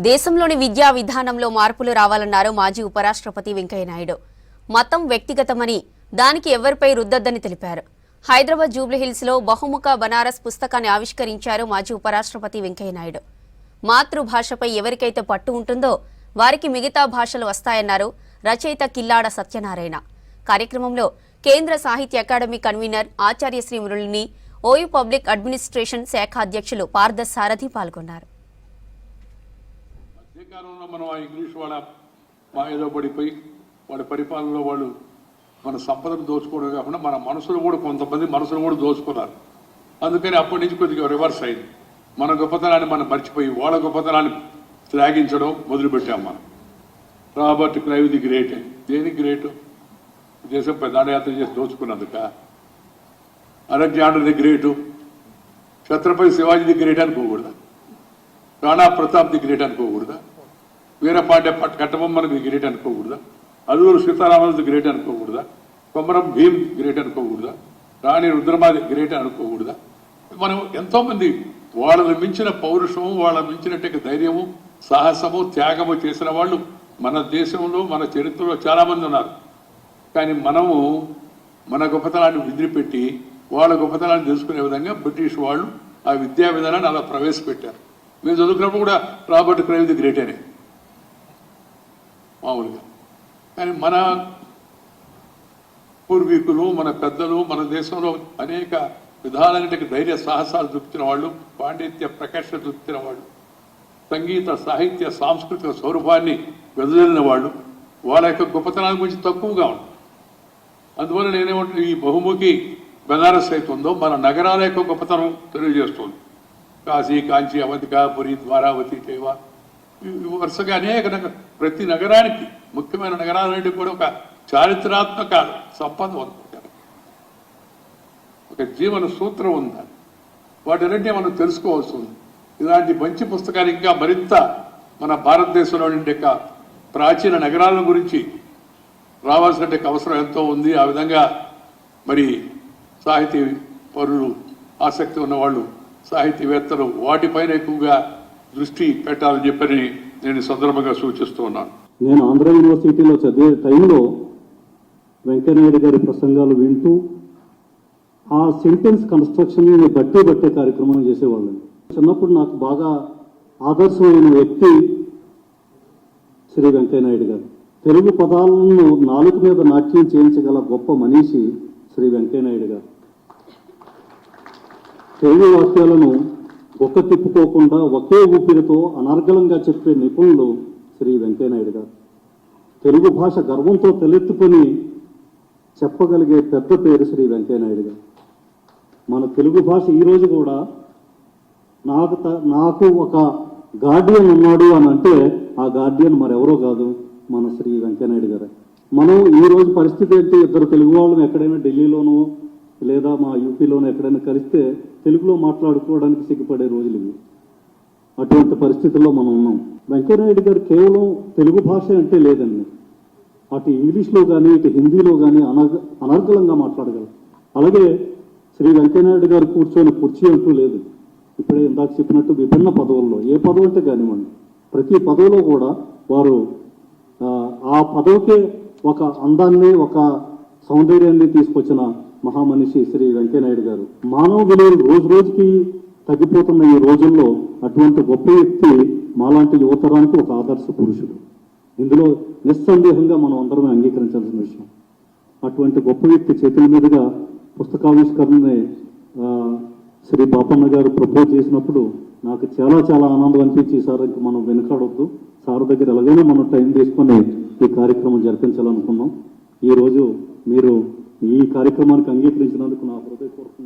దేశంలోని విద్యా విధానంలో మార్పులు రావాలన్నారు మాజీ ఉపరాష్ట్రపతి వెంకయ్యనాయుడు. మతం వ్యక్తిగతమని దానికి ఎవరిపై రుద్దొద్దని తెలిపారు. హైదరాబాద్ జూబ్లీహిల్స్ లో బహుముఖ బనారస్ పుస్తకాన్ని ఆవిష్కరించారు మాజీ ఉపరాష్ట్రపతి వెంకయ్యనాయుడు. మాతృభాషపై ఎవరికైతే పట్టు ఉంటుందో వారికి మిగతా భాషలు వస్తాయన్నారు రచయిత కిల్లాడ సత్యనారాయణ. కార్యక్రమంలో కేంద్ర సాహిత్య అకాడమీ కన్వీనర్ ఆచార్య శ్రీ మురళిని, ఓయూ పబ్లిక్ అడ్మినిస్ట్రేషన్ శాఖ అధ్యక్షులు పార్థసారథి పాల్గొన్నారు. మనం ఆ ఇంగ్లీష్ వాళ్ళ మాయలో పడిపోయి వాళ్ళ పరిపాలనలో వాళ్ళు మన సంపదను దోచుకోవడం కాకుండా మన మనసులు కూడా కొంతమంది మనసులు కూడా దోచుకున్నారు. అందుకని అప్పటి నుంచి కొద్దిగా రివర్స్ అయింది. మన గొప్పతనాన్ని మనం మర్చిపోయి వాళ్ళ గొప్పతనాన్ని త్యాగించడం మొదలుపెట్టాం. మనం రాబర్ట్ క్లైవ్ ది గ్రేట్. దేనికి గ్రేటు? దేశం దండయాత్ర చేసి దోచుకున్నందుక. Alexander the great, Chhatrapati Shivaji the great అనుకోకూడదా? రాణా ప్రతాప్ ది గ్రేట్ అనుకోకూడదా? వీరపాండ్య కట్టబొమ్మని ది గ్రేట్ అనుకోకూడదా? అల్లూరు సీతారామన్ ది గ్రేట్ అనుకోకూడదా? కొమరం భీమ్ గ్రేట్ అనుకోకూడదా? రాణి రుద్రమాది గ్రేట్ అనుకోకూడదా? మనం ఎంతోమంది వాళ్ళని మించిన పౌరుషము, వాళ్ళ మించినట్టు ధైర్యము, సాహసము, త్యాగము చేసిన వాళ్ళు మన దేశంలో మన చరిత్రలో చాలామంది ఉన్నారు. కానీ మనము మన గొప్పతనాన్ని వదిలిపెట్టి వాళ్ళ గొప్పతనాన్ని తెలుసుకునే విధంగా బ్రిటిష్ వాళ్ళు ఆ విద్యా విధానాన్ని అలా ప్రవేశపెట్టారు. మేము చదువుకున్నప్పుడు కూడా రాబర్ట్ క్లైవ్ ది గ్రేట్ అనే మామూలుగా. కానీ మన పూర్వీకులు, మన పెద్దలు మన దేశంలో అనేక విధాలైన ధైర్య సాహసాలు చూపించిన వాళ్ళు, పాండిత్య ప్రకాశ చూపించిన వాళ్ళు, సంగీత సాహిత్య సాంస్కృతిక సౌరభాన్ని వెదజల్లిన వాళ్ళు, వాళ్ళ యొక్క గొప్పతనాల గురించి తక్కువగా ఉంది. అందువల్ల నేనేమంటున్నా, ఈ బహుముఖి బెనారస్ అవుతుందో మన నగరాల యొక్క గొప్పతనం తెలియజేస్తుంది. కాశీ, కాంచి, అవధిక, పురి, ద్వారావతి, చేవ, వరుసగా అనేక ప్రతి నగరానికి, ముఖ్యమైన నగరాలన్నింటికి కూడా ఒక చారిత్రాత్మక సంపద ఉంది, ఒక జీవన సూత్రం ఉంది. వాటినంటే మనం తెలుసుకోవాల్సి ఉంది. ఇలాంటి మంచి పుస్తకాలు ఇంకా మరింత మన భారతదేశంలో ఉండే ప్రాచీన నగరాల గురించి రావాల్సిన అవసరం ఎంతో ఉంది. ఆ విధంగా మరి సాహితీ పరులు, ఆసక్తి ఉన్నవాళ్ళు, సాహితీవేత్తలు వాటిపైన ఎక్కువగా దృష్టి పెట్టాలని చెప్పని నేను సందర్భంగా సూచిస్తూ ఉన్నాను. నేను ఆంధ్ర యూనివర్సిటీలో చదివే టైంలో వెంకయ్యనాయుడు గారి ప్రసంగాలు వింటూ ఆ సెంటెన్స్ కన్స్ట్రక్షన్ బట్టే కార్యక్రమం చేసేవాళ్ళం. చిన్నప్పుడు నాకు బాగా ఆదర్శమైన వ్యక్తి శ్రీ వెంకయ్యనాయుడు గారు. తెలుగు పదాలను నాలుగు మీద నాట్యం చేయించగల గొప్ప మనిషి శ్రీ వెంకయ్యనాయుడు గారు. తెలుగు వాక్యాలను ఒక్క తిప్పుకోకుండా ఒకే ఊపిరితో అనర్గళంగా చెప్పే నిపుణులు శ్రీ వెంకయ్యనాయుడు గారు. తెలుగు భాష గర్వంతో తలెత్తుకొని చెప్పగలిగే పెద్ద పేరు శ్రీ వెంకయ్యనాయుడు గారు. మన తెలుగు భాష ఈరోజు కూడా నాకు ఒక గార్డియన్ ఉన్నాడు అని అంటే ఆ గార్డియన్ మరెవరో కాదు, మన శ్రీ వెంకయ్యనాయుడు గారు. మనం ఈరోజు పరిస్థితి ఏంటి, ఇద్దరు తెలుగు వాళ్ళని ఎక్కడైనా ఢిల్లీలోనో లేదా మా యూపీలోనో ఎక్కడైనా కలిస్తే తెలుగులో మాట్లాడుకోవడానికి సిగ్గుపడే రోజులు ఇవి. అటువంటి పరిస్థితుల్లో మనం ఉన్నాం. వెంకయ్యనాయుడు గారు కేవలం తెలుగు భాష అంటే లేదండి, అటు ఇంగ్లీష్లో కానీ ఇటు హిందీలో కానీ అనర్గళంగా మాట్లాడగలరు. అలాగే శ్రీ వెంకయ్యనాయుడు గారు కూర్చొని కుర్చీ అంటూ లేదు. ఇప్పుడే ఇందాక చెప్పినట్టు విభిన్న పదవుల్లో, ఏ పదవి అంటే కానివ్వండి, ప్రతి పదవిలో కూడా వారు ఆ పదవికి ఒక అందాన్ని, ఒక సౌందర్యాన్ని తీసుకొచ్చిన మహామనిషి శ్రీ వెంకయ్యనాయుడు గారు. మానవ విలువలు రోజు రోజుకి తగ్గిపోతున్న ఈ రోజుల్లో అటువంటి గొప్ప వ్యక్తి మాలాంటి యువతరానికి ఒక ఆదర్శ పురుషుడు. ఇందులో నిస్సందేహంగా మనం అందరం అంగీకరించాల్సిన విషయం. అటువంటి గొప్ప వ్యక్తి చేతుల మీదుగా పుస్తకావిష్కరణని శ్రీ బాపన్న గారు ప్రపోజ్ చేసినప్పుడు నాకు చాలా చాలా ఆనందం అనిపించి, సార్ ఇంక మనం వెనుకాడొద్దు, సార్ దగ్గర ఎలాగైనా మనం టైం తీసుకొని ఈ కార్యక్రమం జరిపించాలనుకున్నాం. ఈరోజు మీరు ఈ కార్యక్రమానికి అంగీకరించినందుకు నా హృదయపూర్వక